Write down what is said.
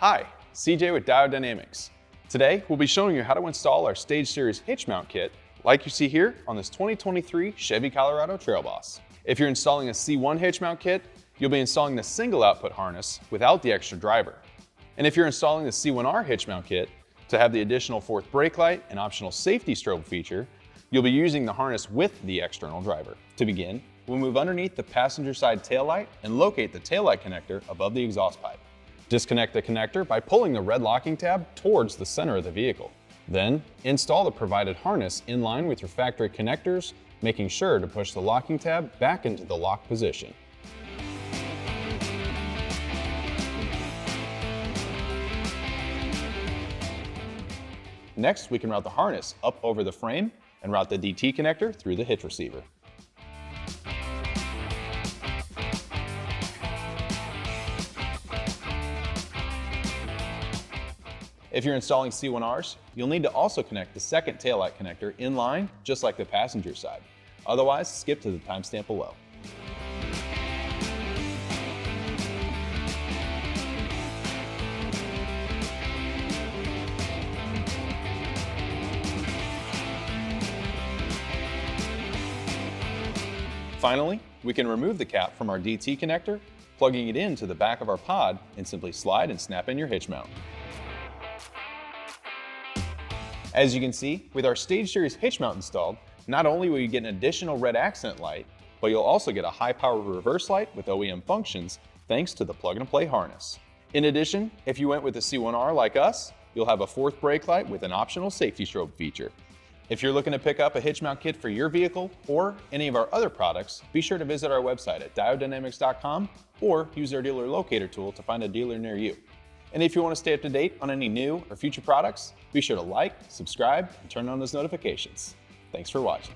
Hi, CJ with Diode Dynamics. Today, we'll be showing you how to install our Stage Series hitch mount kit like you see here on this 2023 Chevy Colorado Trail Boss. If you're installing a C1 hitch mount kit, you'll be installing the single output harness without the extra driver. And if you're installing the C1R hitch mount kit to have the additional fourth brake light and optional safety strobe feature, you'll be using the harness with the external driver. To begin, we'll move underneath the passenger side taillight and locate the taillight connector above the exhaust pipe. Disconnect the connector by pulling the red locking tab towards the center of the vehicle. Then, install the provided harness in line with your factory connectors, making sure to push the locking tab back into the lock position. Next, we can route the harness up over the frame and route the DT connector through the hitch receiver. If you're installing C1Rs, you'll need to also connect the second taillight connector in line, just like the passenger side. Otherwise, skip to the timestamp below. Finally, we can remove the cap from our DT connector, plugging it into the back of our pod, and simply slide and snap in your hitch mount. As you can see, with our Stage Series hitch mount installed, not only will you get an additional red accent light, but you'll also get a high-power reverse light with OEM functions thanks to the plug-and-play harness. In addition, if you went with a C1R like us, you'll have a fourth brake light with an optional safety strobe feature. If you're looking to pick up a hitch mount kit for your vehicle or any of our other products, be sure to visit our website at diodedynamics.com or use our dealer locator tool to find a dealer near you. And if you want to stay up to date on any new or future products, be sure to like, subscribe, and turn on those notifications. Thanks for watching.